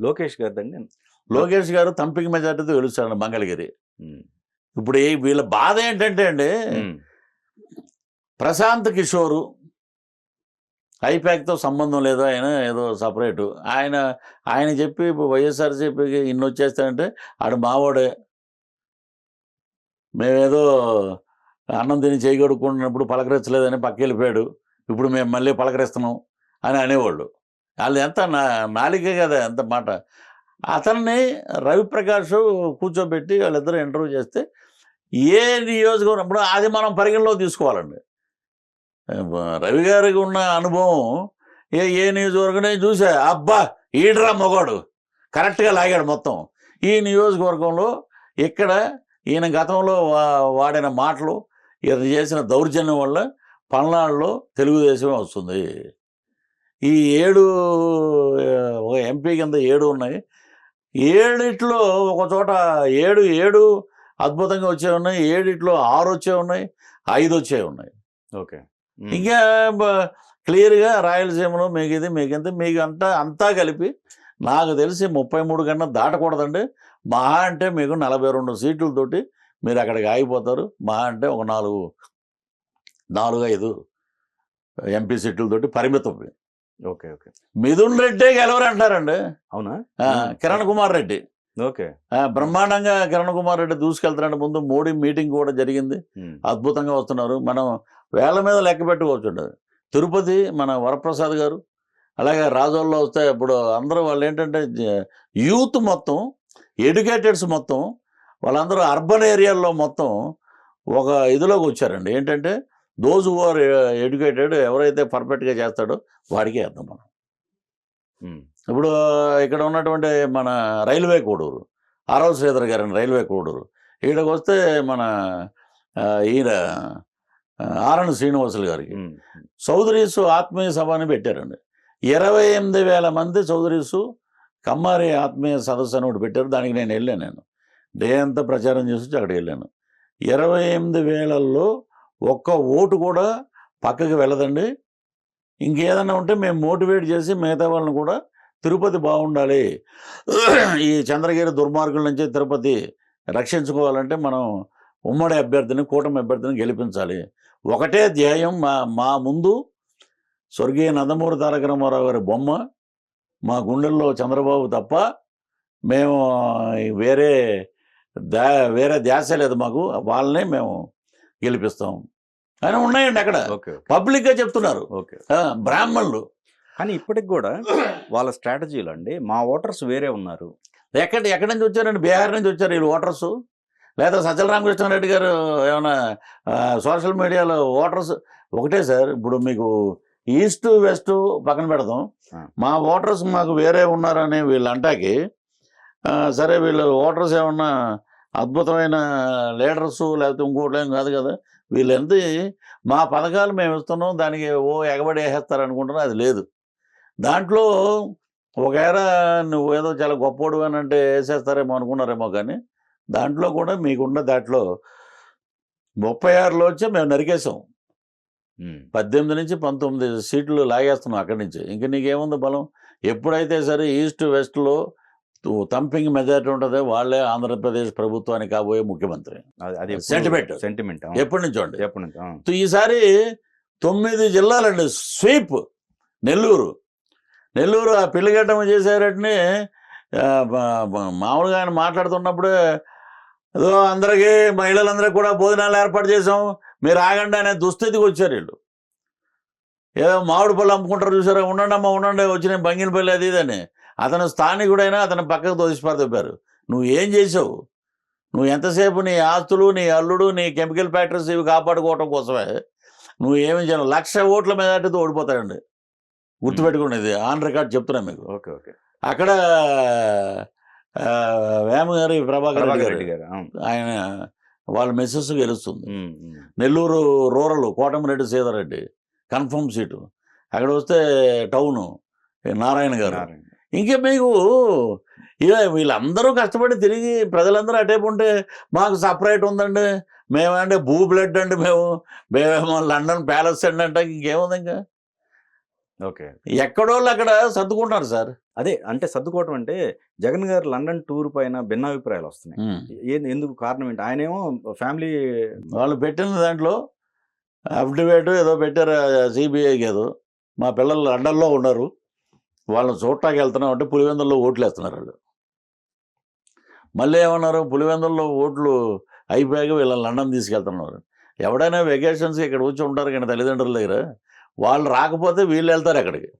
లోకేష్ గారిదండి. లోకేష్ గారు తంపిక మెజార్టీతో గెలుస్తాడు మంగళగిరి. హ్మ్. ఇప్పుడు వీళ్ళ బాధ ఏంటంటే అండి, ప్రశాంత్ కిషోరు ఐపాక్తో సంబంధం లేదు, ఆయన ఏదో సపరేటు. ఆయన చెప్పి వైఎస్ఆర్సీపీకి ఇన్ని వచ్చేస్తాయంటే ఆడు మావాడే, మేమేదో అన్నం తిని చేయగడుకుంటున్నప్పుడు పలకరించలేదని పక్క వెళ్ళిపోయాడు, ఇప్పుడు మేము మళ్ళీ పలకరిస్తున్నాం అని అనేవాళ్ళు. వాళ్ళు ఎంత నాలికే కదా ఎంత మాట. అతన్ని రవిప్రకాష్ కూర్చోబెట్టి వాళ్ళిద్దరూ ఇంటర్వ్యూ చేస్తే ఏ నియోజకవర్గం ఇప్పుడు అది మనం పరిగణలో తీసుకోవాలండి. రవి గారికి ఉన్న అనుభవం ఏ నియోజకవర్గం చూసా, అబ్బా ఈడ్రా మొగాడు కరెక్ట్గా లాగాడు మొత్తం. ఈ నియోజకవర్గంలో ఇక్కడ ఈయన గతంలో వాడిన మాటలు, ఈయన చేసిన దౌర్జన్యం వల్ల పల్నాడులో తెలుగుదేశం వస్తుంది. ఈ 7 ఒక ఎంపీ కింద 7 ఉన్నాయి. 7 ఒక చోట 7 అద్భుతంగా వచ్చే ఉన్నాయి, 7 6 వచ్చే ఉన్నాయి, 5 వచ్చే ఉన్నాయి. ఓకే. ఇంకా క్లియర్గా రాయలసీమలో మీకు అంతా కలిపి నాకు తెలిసి 33 కన్నా దాటకూడదండి. మహా అంటే మీకు 42 సీట్లతోటి మీరు అక్కడికి ఆగిపోతారు. మహా అంటే ఒక 4-5 ఎంపీ సీట్లతోటి పరిమితం. ఓకే. ఓకే. మిథున్ రెడ్డే గెలవరంటారండి. అవునా? కిరణ్ కుమార్ రెడ్డి ఓకే. బ్రహ్మాండంగా కిరణ్ కుమార్ రెడ్డి దూసుకెళ్తారంటే ముందు మోడీ మీటింగ్ కూడా జరిగింది, అద్భుతంగా వస్తున్నారు. మనం వేళ్ల మీద లెక్క పెట్టుకోవచ్చు. తిరుపతి మన వరప్రసాద్ గారు, అలాగే రాజోల్లో వస్తే ఇప్పుడు అందరూ వాళ్ళు ఏంటంటే యూత్ మొత్తం ఎడ్యుకేటెడ్స్ మొత్తం వాళ్ళందరూ అర్బన్ ఏరియాల్లో మొత్తం ఒక ఇదిలోకి వచ్చారండి. ఏంటంటే దోజ్ హూ ఆర్ ఎడ్యుకేటెడ్, ఎవరైతే పర్ఫెక్ట్గా చేస్తాడో వాడికే వేద్దాం మనం. ఇప్పుడు ఇక్కడ ఉన్నటువంటి మన రైల్వే కోడూరు ఆరవ శ్రీధర్ గారని రైల్వే కోడూరు, ఇక్కడికి వస్తే మన ఈయన ఆరణ్ శ్రీనివాసులు గారికి చౌదరీసు ఆత్మీయ సభ అని పెట్టారండి. 28,000 మంది చౌదరీసు కమ్మారి ఆత్మీయ సదస్సు అని ఒకటి పెట్టారు. దానికి నేను వెళ్ళాను, డే అంతా ప్రచారం చేసి అక్కడికి వెళ్ళాను. 28,000లో ఒక్క ఓటు కూడా పక్కకి వెళ్ళదండి. ఇంకేదన్నా ఉంటే మేము మోటివేట్ చేసి మిగతా వాళ్ళని కూడా తిరుపతి బాగుండాలి, ఈ చంద్రగిరి దుర్మార్గుల నుంచి తిరుపతి రక్షించుకోవాలంటే మనం ఉమ్మడి అభ్యర్థిని, కూటమి అభ్యర్థిని గెలిపించాలి. ఒకటే ధ్యేయం. మా ముందు స్వర్గీయ నందమూరి తారక రామారావు గారి బొమ్మ, మా గుండెల్లో చంద్రబాబు తప్ప మేము వేరే ధ్యాస లేదు మాకు, వాళ్ళనే మేము గెలిపిస్తాం అని ఉన్నాయండి అక్కడ. పబ్లిక్గా చెప్తున్నారు బ్రాహ్మణులు. కానీ ఇప్పటికి కూడా వాళ్ళ స్ట్రాటజీలు అండి, మా ఓటర్స్ వేరే ఉన్నారు. ఎక్కడి నుంచి వచ్చారండి? బీహార్ నుంచి వచ్చారు వీళ్ళు ఓటర్సు, లేదా సజ్జల రామకృష్ణారెడ్డి గారు ఏమైనా సోషల్ మీడియాలో ఓటర్స్ ఒకటే సార్. ఇప్పుడు మీకు ఈస్ట్ వెస్ట్ పక్కన పెడదాం, మా ఓటర్స్ మాకు వేరే ఉన్నారని వీళ్ళు అంటాకి, సరే వీళ్ళు ఓటర్స్ ఏమన్నా అద్భుతమైన లీడర్సు లేకపోతే ఇంకోటేం కాదు కదా. వీళ్ళెంత మా పథకాలు మేము ఇస్తున్నాం దానికి ఎగబడి వేసేస్తారు అనుకుంటున్నా, అది లేదు. దాంట్లో ఒకవేళ నువ్వు ఏదో చాలా గొప్పోడు అని అంటే వేసేస్తారేమో అనుకున్నారేమో, కానీ దాంట్లో కూడా మీకున్న దాంట్లో 36లో వచ్చి మేము నరికేసాం. 18 నుంచి 19 సీట్లు లాగేస్తున్నాం అక్కడి నుంచి. ఇంక నీకేముంది బలం? ఎప్పుడైతే సరే ఈస్ట్ వెస్ట్లో థంపింగ్ మెజారిటీ ఉంటుందో వాళ్ళే ఆంధ్రప్రదేశ్ ప్రభుత్వానికి కాబోయే ముఖ్యమంత్రి. అది సెంటిమెంట్ ఎప్పటి నుంచో అండి. ఈసారి 9 జిల్లాలండి స్వీప్. నెల్లూరు ఆ పిల్లిగడ్డమ చేసేటని మామూలుగా ఆయన మాట్లాడుతున్నప్పుడు ఏదో అందరికీ మహిళలందరికీ కూడా భోజనాలు ఏర్పాటు చేసాం, మీరు ఆగండి అనే దుస్థితికి వచ్చారు వీళ్ళు. ఏదో మామిడి పళ్ళు అమ్ముకుంటారు చూసారా, ఉండండమ్మా ఉండండి వచ్చిన బంగినపల్లి అది ఇదని. అతను స్థానికుడైనా అతను పక్కకు తోసిపారు. నువ్వు ఏం చేసావు? నువ్వు ఎంతసేపు నీ ఆస్తులు, నీ అల్లుడు, నీ కెమికల్ ఫ్యాక్టరీస్ ఇవి కాపాడుకోవటం కోసమే నువ్వు ఏమి చేయను. 1,00,000 ఓట్ల మెజార్టీతో ఓడిపోతాడండి, గుర్తుపెట్టుకునేది ఆన్ రికార్డ్ చెప్తున్నా మీకు. ఓకే. అక్కడ వేమగారి ప్రభాకర్ రెడ్డి గారు ఆయన వాళ్ళ మెస్సెస్ గెలుస్తుంది. Nellore rural Kotamreddy Sitareddy confirm seat. అక్కడ వస్తే టౌను నారాయణ గారు. ఇంకా మీకు ఇలా వీళ్ళందరూ కష్టపడి తిరిగి ప్రజలందరూ అటేపు ఉంటే మాకు సపరేట్ ఉందండి, మేమంటే బ్లడ్ అండి, మేమేమో లండన్ ప్యాలెస్ అండి అంటే ఇంకేముంది. ఇంకా ఓకే. ఎక్కడోళ్ళు అక్కడ సర్దుకుంటున్నారు సార్. అదే అంటే సర్దుకోవటం అంటే జగన్ గారు లండన్ టూర్ పైన భిన్నాభిప్రాయాలు వస్తున్నాయి. ఎందుకు కారణం ఏంటి? ఆయనేమో ఫ్యామిలీ వాళ్ళు పెట్టిన దాంట్లో అఫిడవిట్ ఏదో పెట్టారు సిబిఐకి ఏదో, మా పిల్లలు లండన్లో ఉన్నారు, వాళ్ళని చూడటానికి వెళ్తున్నాం అంటే పులివెందుల్లో ఓట్లు వేస్తున్నారు వాళ్ళు. మళ్ళీ ఏమన్నారు, పులివెందుల్లో ఓట్లు అయిపోయాక వీళ్ళని లండన్ తీసుకెళ్తున్నారు. ఎవడైనా వెకేషన్స్కి ఇక్కడ వచ్చి ఉంటారు కానీ తల్లిదండ్రుల దగ్గర, వాళ్ళు రాకపోతే వీళ్ళు వెళ్తారు అక్కడికి.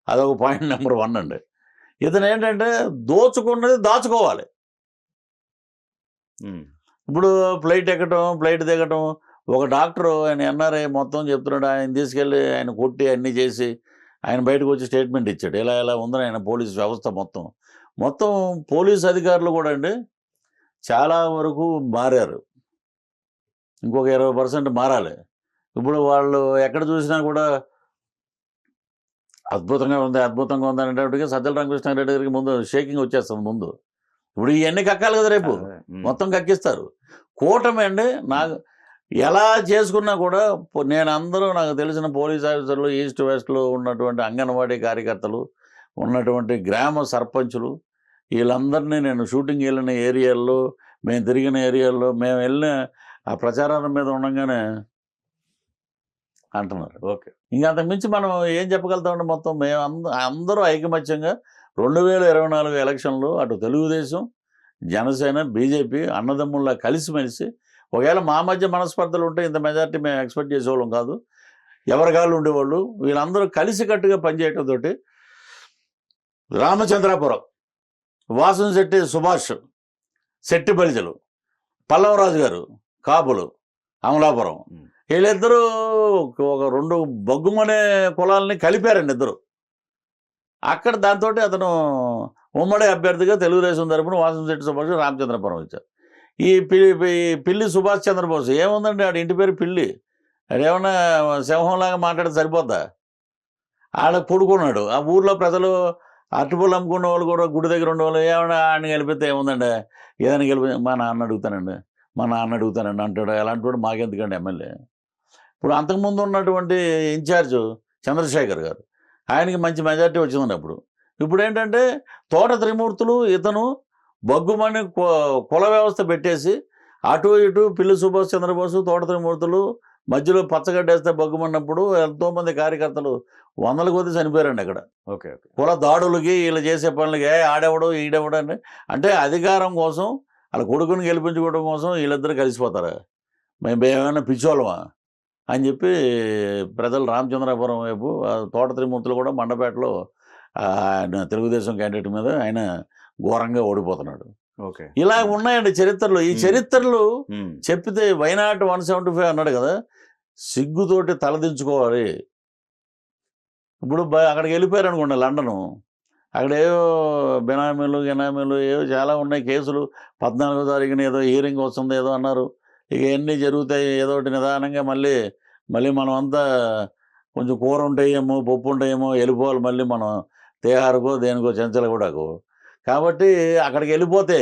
అదొక పాయింట్ నెంబర్ 1 అండి. ఇతను ఏంటంటే దోచుకున్నది దాచుకోవాలి. ఇప్పుడు ఫ్లైట్ ఎక్కటం, ఫ్లైట్ దిగటం, ఒక డాక్టరు ఆయన ఎన్ఆర్ఐ మొత్తం చెప్తున్నాడు, ఆయన తీసుకెళ్ళి ఆయన కొట్టి అన్నీ చేసి ఆయన బయటకు వచ్చి స్టేట్మెంట్ ఇచ్చాడు. ఇలా ఇలా ఉందని ఆయన పోలీస్ వ్యవస్థ మొత్తం పోలీస్ అధికారులు కూడా అండి చాలా వరకు మారారు. ఇంకొక 20% మారాలి. ఇప్పుడు వాళ్ళు ఎక్కడ చూసినా కూడా అద్భుతంగా ఉంది అనేటప్పటికీ సజ్జల రామకృష్ణారెడ్డి గారికి ముందు షేకింగ్ వచ్చేస్తుంది ముందు. ఇప్పుడు ఇవన్నీ కక్కాలి కదా, రేపు మొత్తం కక్కిస్తారు. కూటమి అండి నాకు ఎలా చేసుకున్నా కూడా నాకు తెలిసిన పోలీస్ ఆఫీసర్లు, ఈస్ట్ వెస్ట్లో ఉన్నటువంటి అంగన్వాడీ కార్యకర్తలు, ఉన్నటువంటి గ్రామ సర్పంచులు, వీళ్ళందరినీ నేను షూటింగ్ వెళ్ళిన ఏరియాల్లో, మేము తిరిగిన ఏరియాల్లో, మేము వెళ్ళిన ఆ ప్రచారాల మీద ఉండగానే అంటున్నారు. ఓకే. ఇంకా అంతకుమించి మనం ఏం చెప్పగలుగుతామంటే మొత్తం మేము అందరూ ఐకమత్యంగా 2024 ఎలక్షన్లో అటు తెలుగుదేశం, జనసేన, బీజేపీ అన్నదమ్ముల్లా కలిసిమెలిసి, ఒకవేళ మా మధ్య మనస్పర్ధలు ఉంటే ఇంత మెజార్టీ మేము ఎక్స్పెక్ట్ చేసేవాళ్ళం కాదు, ఎవరికాళ్ళు ఉండేవాళ్ళు. వీళ్ళందరూ కలిసికట్టుగా పనిచేయటంతో రామచంద్రాపురం, వాసంశెట్టి సుభాష్, శెట్టి బలిజలు, పల్లవరాజు గారు కాపులు, అమలాపురం, వీళ్ళిద్దరూ ఒక 2 బొగ్గుమనే కులాలని కలిపారండి ఇద్దరు. అక్కడ దాంతో అతను ఉమ్మడి అభ్యర్థిగా తెలుగుదేశం తరపున వాసంశెట్టి సుభాష్ రామచంద్రపురం ఇచ్చారు. ఈ పిల్లి సుభాష్ చంద్రబోస్ ఏముందండి, ఆడ ఇంటి పేరు పిల్లి, అదేమన్నా సింహంలాగా మాట్లాడితే సరిపోద్దా? ఆడ పడుకున్నాడు. ఆ ఊర్లో ప్రజలు అరటిపళ్ళు అమ్ముకున్న వాళ్ళు కూడా గుడి దగ్గర ఉండేవాళ్ళు ఏమన్నా ఆయన గెలిపితే ఏముందండి, ఏదైనా గెలిపి మా నాన్న అడుగుతానండి అంటాడు. అలాంటి వాడు మాకెందుకండి ఎమ్మెల్యే. ఇప్పుడు అంతకుముందు ఉన్నటువంటి ఇన్ఛార్జ్ చంద్రశేఖర్ గారు, ఆయనకి మంచి మెజార్టీ వచ్చిందండి అప్పుడు. ఇప్పుడు ఏంటంటే తోట త్రిమూర్తులు, ఇతను బొగ్గుమని కుల వ్యవస్థ పెట్టేసి అటు ఇటు పిల్లి సుభాష్ చంద్రబోసు, తోట త్రిమూర్తులు మధ్యలో పచ్చగడ్డేస్తే బొగ్గుమన్నప్పుడు ఎంతోమంది కార్యకర్తలు 100 కొద్ది చనిపోయారండి అక్కడ. ఓకే. కుల దాడులకి, వీళ్ళు చేసే పనులకి ఆడెవడు ఈడెవడు అంటే అధికారం కోసం, వాళ్ళ కొడుకుని గెలిపించుకోవడం కోసం వీళ్ళిద్దరు కలిసిపోతారు. మేము ఏమైనా పిచ్చోళ్ళమా అని చెప్పి ప్రజలు రామచంద్రాపురం వైపు, తోట త్రిమూర్తులు కూడా మండపేటలో ఆయన తెలుగుదేశం క్యాండిడేట్ మీద ఆయన ఘోరంగా ఓడిపోతున్నాడు. ఓకే. ఇలా ఉన్నాయండి చరిత్రలు. ఈ చరిత్రలు చెప్పితే వైనాట్ 175 అన్నాడు కదా, సిగ్గుతోటి తలదించుకోవాలి. ఇప్పుడు అక్కడికి వెళ్ళిపోయారు అనుకోండి లండను, అక్కడ ఏవో బినామీలు ఏవో చాలా ఉన్నాయి కేసులు. 14వ తారీఖున ఏదో హీరింగ్ వస్తుంది ఏదో అన్నారు. ఇక ఎన్ని జరుగుతాయి, ఏదో ఒకటి నిదానంగా మళ్ళీ మనం అంతా కొంచెం కూర ఉంటాయేమో, పప్పు ఉంటాయేమో, వెళ్ళిపోవాలి మళ్ళీ మనం తేహారుకో దేనికో చెంచలగూడకు. కాబట్టి అక్కడికి వెళ్ళిపోతే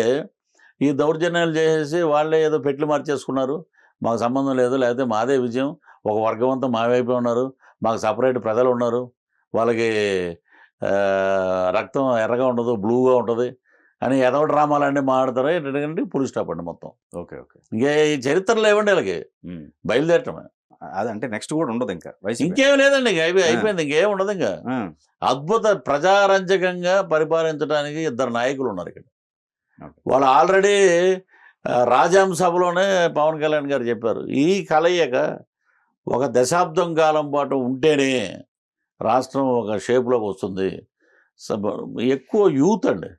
ఈ దౌర్జన్యాలు చేసేసి వాళ్ళే ఏదో పెట్లు మార్చేసుకున్నారు, మాకు సంబంధం లేదు, లేకపోతే మాదే విజయం, ఒక వర్గం అంతా మా వైపే ఉన్నారు, మాకు సపరేట్ ప్రజలు ఉన్నారు, వాళ్ళకి రక్తం ఎర్రగా ఉండదు, బ్లూగా ఉంటుంది అని ఏదో డ్రామాలన్నీ మాట్లాడతారు. ఏంటంటే పులి స్టాప్ అండి మొత్తం. ఓకే. ఇంకే ఈ చరిత్రలో ఏమండి వాళ్ళకి బయలుదేరటమే. అదంటే నెక్స్ట్ కూడా ఉండదు ఇంకా, ఇంకేం లేదండి, ఇంకా అయిపోయింది, ఇంకేం ఉండదు. ఇంకా అద్భుత ప్రజారంజకంగా పరిపాలించడానికి 2 నాయకులు ఉన్నారు ఇక్కడ. వాళ్ళు ఆల్రెడీ రాజ్యాంగ సభలోనే పవన్ కళ్యాణ్ గారు చెప్పారు, ఈ కలయిక ఒక దశాబ్దం కాలం పాటు ఉంటేనే రాష్ట్రం ఒక షేప్లోకి వస్తుంది. ఎక్కువ యూత్ అండి.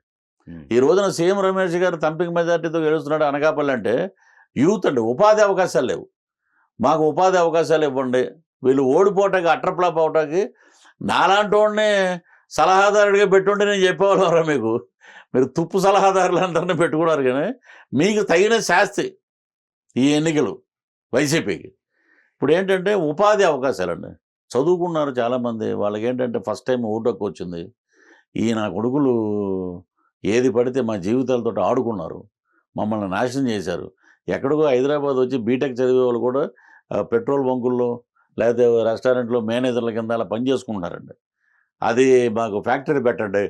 ఈ రోజున సీఎం రమేష్ గారు తంపిక మెజార్టీతో గెలుస్తున్నాడు అనకాపల్లి అంటే యూత్ అండి. ఉపాధి అవకాశాలు లేవు, మాకు ఉపాధి అవకాశాలు ఇవ్వండి. వీళ్ళు ఓడిపోవటానికి, అట్రప్లాప్ అవటానికి నాలాంటి వాడిని సలహాదారుడిగా పెట్టుంటే నేను చెప్పేవాళ్ళరా మీకు, మీరు తుప్పు సలహాదారులు అందరినీ పెట్టుకున్నారు, కానీ మీకు తగిన శాస్తి ఈ ఎన్నికలు వైసీపీకి. ఇప్పుడు ఏంటంటే ఉపాధి అవకాశాలండి. చదువుకున్నారు చాలామంది, వాళ్ళకి ఏంటంటే ఫస్ట్ టైం ఓటుకు వచ్చింది. ఈ నా కొడుకులు ఏది పడితే మా జీవితాలతో ఆడుకున్నారు, మమ్మల్ని నాశనం చేశారు. ఎక్కడికో హైదరాబాద్ వచ్చి బీటెక్ చదివే వాళ్ళు కూడా పెట్రోల్ బంకుల్లో లేకపోతే రెస్టారెంట్లో మేనేజర్ల కింద అలా పనిచేసుకుంటున్నారండి. అది మాకు ఫ్యాక్టరీ పెట్టండి,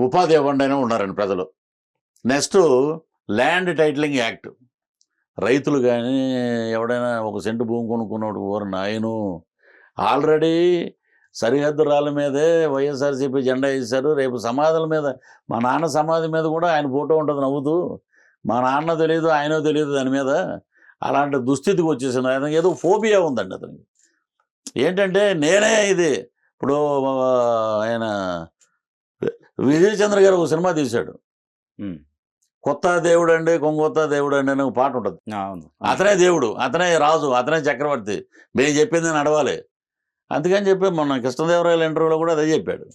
ఉపాధి ఇవ్వండి అని ఉన్నారండి ప్రజలు. Next land titling act. రైతులు కానీ ఎవడైనా ఒక సెంటు భూమి కొనుక్కున్నాడు ఓరు నాయను, ఆల్రెడీ సరిహద్దు రాళ్ళ మీదే వైఎస్ఆర్సీపీ జెండా వేశారు. రేపు సమాధుల మీద, మా నాన్న సమాధి మీద కూడా ఆయన ఫోటో ఉంటుంది నవ్వుతూ. మా నాన్న తెలియదు, ఆయన తెలియదు దాని మీద. అలాంటి దుస్థితికి వచ్చేసింది. అతనికి ఏదో ఫోబియా ఉందండి అతనికి. ఏంటంటే నేనే ఇది ఇప్పుడు ఆయన విజయ్ చంద్ర గారు ఒక సినిమా తీశాడు, కొత్త దేవుడు అండి, కొంగొత్త దేవుడు అండి అని ఒక పాట ఉంటుంది. అవును. అతనే దేవుడు, అతనే రాజు, అతనే చక్రవర్తి, మేము చెప్పింది నడవాలి. అందుకని చెప్పి మొన్న కృష్ణదేవరాయల ఇంటర్వ్యూలో కూడా అదే చెప్పాడు.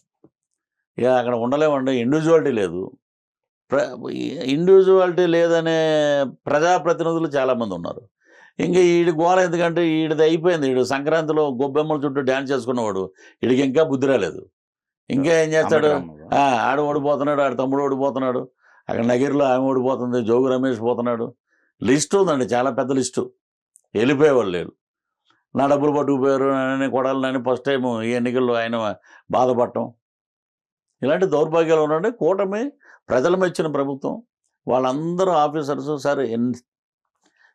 ఇక అక్కడ ఉండలేమండి, ఇండివిజువాలిటీ లేదు. ఇండివిజువాలిటీ లేదనే ప్రజాప్రతినిధులు చాలామంది ఉన్నారు. ఇంకా ఈడి గోల ఎందుకంటే ఈడిది అయిపోయింది. ఈడు సంక్రాంతిలో గొబ్బెమ్మల చుట్టూ డ్యాన్స్ చేసుకున్నవాడు, వీడికి ఇంకా బుద్ధి రాలేదు. ఇంకా ఏం చేస్తాడు, ఆడు ఓడిపోతున్నాడు, ఆడు తమ్ముడు ఓడిపోతున్నాడు, అక్కడ నగిరిలో ఆమె ఓడిపోతుంది, జోగు రమేష్ పోతున్నాడు. లిస్టు ఉందండి, చాలా పెద్ద లిస్టు. వెళ్ళిపోయేవాళ్ళు లేరు. నా డబ్బులు పట్టుకుపోయారు అని కొడాలని ఫస్ట్ టైం ఈ ఎన్నికల్లో ఆయన బాధపడటం, ఇలాంటి దౌర్భాగ్యాలు ఉండండి. కూటమి ప్రజలు మెచ్చిన ప్రభుత్వం, వాళ్ళందరూ ఆఫీసర్స్ సార్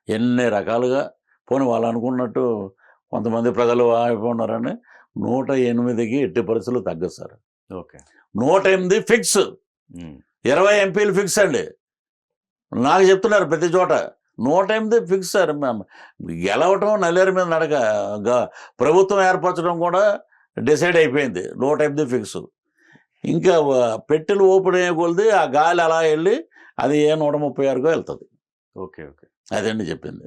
ఎన్ని రకాలుగా పోనీ వాళ్ళు అనుకున్నట్టు కొంతమంది ప్రజలు అయిపోయినారని 108కి ఎట్టి పరిస్థితులు తగ్గదు సార్. ఓకే, 108 ఫిక్స్, 20 ఎంపీలు ఫిక్స్ అండి. నాకు చెప్తున్నారు ప్రతి చోట 108 ఫిక్స్ సార్. గెలవటం నల్లేరు మీద నడక, ప్రభుత్వం ఏర్పరచడం కూడా డిసైడ్ అయిపోయింది. 108 ఫిక్స్. ఇంకా పెట్టెలు ఓపెన్ అయ్యే కొలిది ఆ గాలి అలా వెళ్ళి అది 136కో వెళ్తుంది. ఓకే ఓకే, అదండి చెప్పింది.